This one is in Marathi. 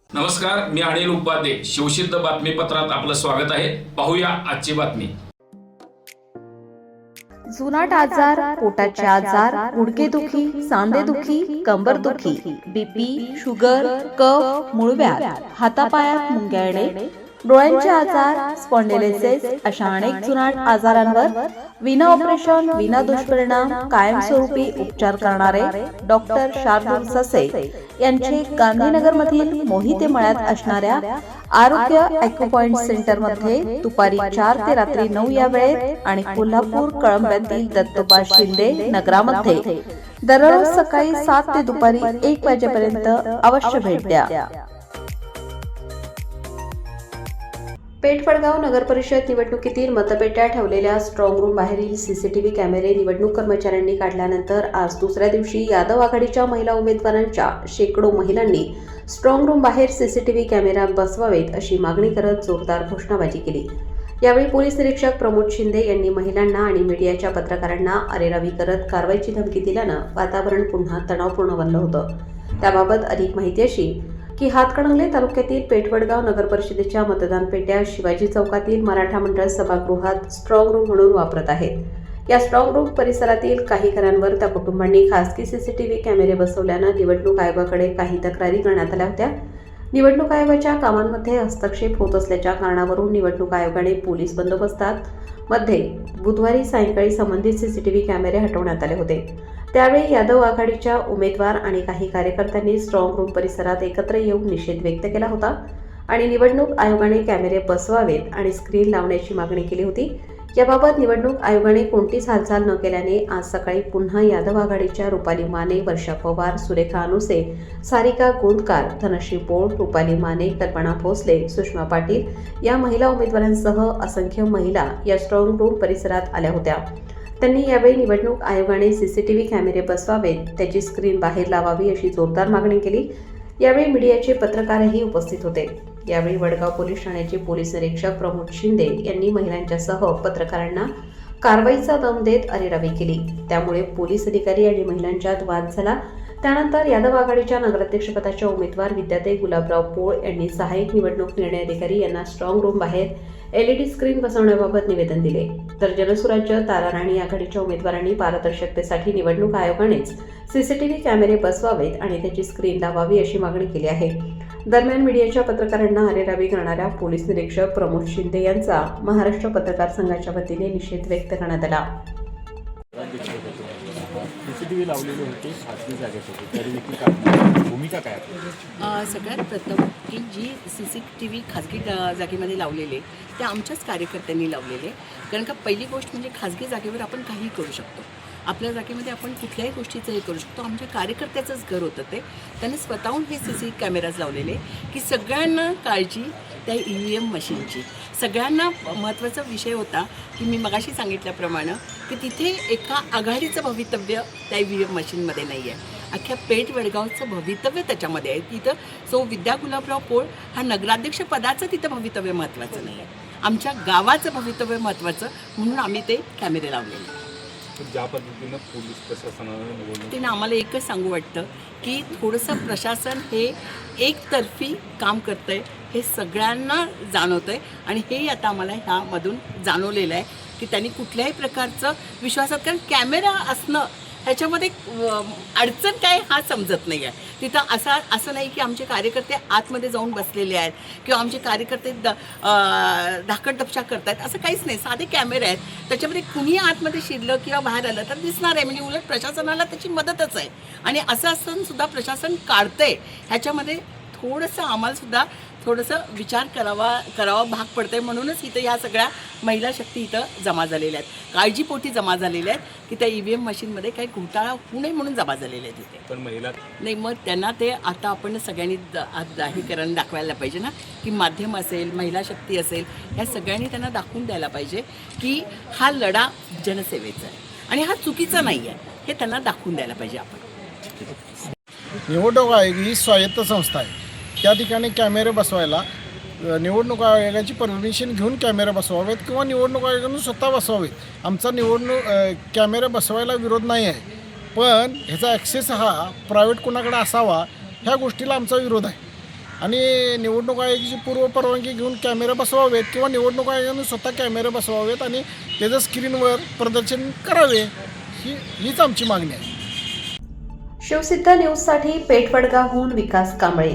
नमस्कार, मी अनिल उपाध्ये. शिवसिद्ध बातमीपत्रात आपलं स्वागत आहे. पाहूया आजची बातमी. जुनाट आजार, पोटाचे आजार, गुडघेदुखी, सांधेदुखी, कंबरदुखी, बीपी, शुगर, कफ, मूळव्याध, हातापायात मुंग्या येणे, डोळ्यांचे आजार, स्पॉन्डिलोसिस अशा अनेक जुनाट आजारांवर विना ऑपरेशन, विना दुष्परिणाम, कायमस्वरूपी उपचार करणारे डॉक्टर शार्दूल ससे यांचे गांधीनगरमधील मोहिते मळ्यात असणाऱ्या आरोग्य ॲक्युपॉइंट सेंटरमध्ये दुपारी 4 ते रात्री 9 या वेळेत आणि कोल्हापूर कळंब्यातील दत्तोबा शिंदे नगरामध्ये दररोज सकाळी 7 ते दुपारी 1 वाजेपर्यंत अवश्य भेट द्या. पेठवडगाव नगर परिषद निवडणुकीतील मतपेट्या ठेवलेल्या स्ट्रॉंग रूम बाहेरील सीसीटीव्ही कॅमेरे निवडणूक कर्मचाऱ्यांनी काढल्यानंतर आज दुसऱ्या दिवशी यादव आघाडीच्या महिला उमेदवारांच्या शेकडो महिलांनी स्ट्रॉंग रूम बाहेर सीसीटीव्ही कॅमेरा बसवावेत अशी मागणी करत जोरदार घोषणाबाजी केली. यावेळी पोलीस निरीक्षक प्रमोद शिंदे यांनी महिलांना आणि मीडियाच्या पत्रकारांना अरेरावी करत कारवाईची धमकी दिल्यानं वातावरण पुन्हा तणावपूर्ण बनलं होतं. त्याबाबत अधिक माहिती अशी की हातकणंगले तालुक्यातील पेठवडगाव नगर परिषदेच्या मतदान पेट्या शिवाजी चौकातील मराठा मंडळ सभागृहात स्ट्रॉंग रूम म्हणून वापरत आहेत. या स्ट्रॉंग रूम परिसरातील काही घरांवर त्या कुटुंबांनी खासगी सीसीटीव्ही कॅमेरे बसवल्यानं निवडणूक आयोगाकडे काही तक्रारी करण्यात आल्या होत्या. निवडणूक आयोगाच्या कामांमध्ये हस्तक्षेप होत असल्याच्या कारणावरून निवडणूक आयोगाने पोलीस बंदोबस्तात मध्ये बुधवारी सायंकाळी संबंधित सीसीटीव्ही कॅमेरे हटवण्यात आले होते. त्यावेळी यादव आघाडीच्या उमेदवार आणि काही कार्यकर्त्यांनी स्ट्रॉंग रूम परिसरात एकत्र येऊन निषेध व्यक्त केला होता आणि निवडणूक आयोगाने कॅमेरे बसवावेत आणि स्क्रीन लावण्याची मागणी केली होती. याबाबत निवडणूक आयोगाने कोणतीच हालचाल न केल्याने आज सकाळी पुन्हा यादव आघाडीच्या रुपाली माने, वर्षा पवार, सुरेखा अनुसे, सारिका गोंदकार, धनश्री पोळ, रुपाली माने, कल्पना भोसले, सुषमा पाटील या महिला उमेदवारांसह असंख्य महिला या स्ट्रॉंग रूम परिसरात आल्या होत्या. त्यांनी यावेळी निवडणूक आयोगाने सीसीटीव्ही कॅमेरे बसवावेत, त्याची स्क्रीन बाहेर लावावी अशी जोरदार मागणी केली. यावेळी मीडियाचे पत्रकारही उपस्थित होते. यावेळी वडगाव पोलीस ठाण्याचे पोलीस निरीक्षक प्रमोद शिंदे यांनी महिलांच्यासह पत्रकारांना कारवाईचा दम देत अरेरावी केली. त्यामुळे पोलीस अधिकारी आणि महिलांच्यात वाद झाला. त्यानंतर यादव आघाडीच्या नगराध्यक्षपदाच्या उमेदवार विद्याताई गुलाबराव पोळ यांनी सहाय्यक निवडणूक निर्णय अधिकारी यांना स्ट्रॉंग रूम बाहेर एलईडी स्क्रीन बसवण्याबाबत निवेदन दिले. तर जनसुराज्य ताराराणी आघाडीच्या उमेदवारांनी पारदर्शकतेसाठी निवडणूक आयोगानेच सीसीटीव्ही कॅमेरे बसवावेत आणि त्याची स्क्रीन लावावी अशी मागणी केली आहे. दरम्यान मीडियाच्या पत्रकारांना अरेरावी करणाऱ्या पोलीस निरीक्षक प्रमोद शिंदे यांचा महाराष्ट्र पत्रकार संघाच्या वतीने निषेध व्यक्त करण्यात आला. सीसीटीव्ही लावलेली होती, खासगी जागेत होती, तरी देखील भूमिका काय? सगळ्यात प्रथम की जी सीसीटीव्ही खाजगी जागेमध्ये लावलेले ते आमच्याच कार्यकर्त्यांनी लावलेले. कारण का पहिली गोष्ट म्हणजे खाजगी जागेवर आपण काहीही करू शकतो. आपल्या जागेमध्ये आपण कुठल्याही गोष्टीचं हे करू शकतो. आमच्या कार्यकर्त्याचंच घर होतं ते. त्यांनी स्वतःहून हे सीसी कॅमेराज लावलेले की सगळ्यांना काळजी त्या EVM मशीनची. सगळ्यांना महत्त्वाचा विषय होता की मी मगाशी सांगितल्याप्रमाणे की तिथे एका आघाडीचं भवितव्य त्या EVM मशीनमध्ये नाही आहे. अख्ख्या पेठ वडगावचं भवितव्य त्याच्यामध्ये आहे. तिथं विद्या गुलाबराव पोळ हा नगराध्यक्ष पदाचं तिथं भवितव्य महत्त्वाचं नाही आहे. आमच्या गावाचं भवितव्य महत्त्वाचं म्हणून आम्ही ते कॅमेरे लावलेले. ज्या पद्धतीनं पोलीस प्रशासनानं तिनं आम्हाला एकच सांगू वाटतं की थोडंसं प्रशासन हे एकतर्फी काम करतं आहे हे सगळ्यांना जाणवतं आहे आणि हे आता आम्हाला ह्यामधून जाणवलेलं आहे की त्यांनी कुठल्याही प्रकारचं विश्वासात, कारण कॅमेरा असणं ह्याच्यामध्ये अडचण काय हा समजत नाही आहे. तिथं असं नाही की आमचे कार्यकर्ते आतमध्ये जाऊन बसलेले आहेत किंवा आमचे कार्यकर्ते धाकटदपशा करत आहेत, असं काहीच नाही. साधे कॅमेरे आहेत, त्याच्यामध्ये कुणी आतमध्ये शिरलं किंवा बाहेर आलं तर दिसणार आहे. म्हणजे उलट प्रशासनाला त्याची मदतच आहे. आणि असं असूनसुद्धा प्रशासन काढतंय ह्याच्यामध्ये थोडंसं आम्हालासुद्धा थोडंसं विचार करावा भाग पडतंय. म्हणूनच इथं या सगळ्या महिला शक्ती इथं जमा झालेल्या आहेत, काळजीपोटी जमा झालेल्या आहेत की त्या EVM मशीनमध्ये काही घोटाळा होऊ नये म्हणून जमा झालेल्या आहेत इथे. पण महिला नाही, मग त्यांना ते आता आपण सगळ्यांनी हे करून दाखवायला पाहिजे ना की माध्यम असेल, महिला शक्ती असेल, ह्या सगळ्यांनी त्यांना दाखवून द्यायला पाहिजे की हा लढा जनसेवेचा आहे आणि हा चुकीचा नाही आहे, हे त्यांना दाखवून द्यायला पाहिजे आपण. निवडणूक आयोग ही स्वायत्त संस्था आहे. त्या ठिकाणी कॅमेरे बसवायला निवडणूक आयोगाची परमिशन घेऊन कॅमेरा बसवावेत किंवा निवडणूक आयोगाने स्वतः बसवावेत। आमचा कॅमेरा बसवायला विरोध नाही आहे, पण ह्याचा ॲक्सेस हा प्रायव्हेट कोणाकडे असावा ह्या गोष्टीला आमचा विरोध आहे आणि निवडणूक आयोगाची पूर्वपरवानगी घेऊन कॅमेरा बसवावेत किंवा निवडणूक आयोगाने स्वतः कॅमेरा बसवावेत आणि त्याचं स्क्रीनवर प्रदर्शन करावे, हीच आमची मागणी आहे। शिवसिद्ध न्यूजसाठी पेठवडगावहून विकास कांबळे।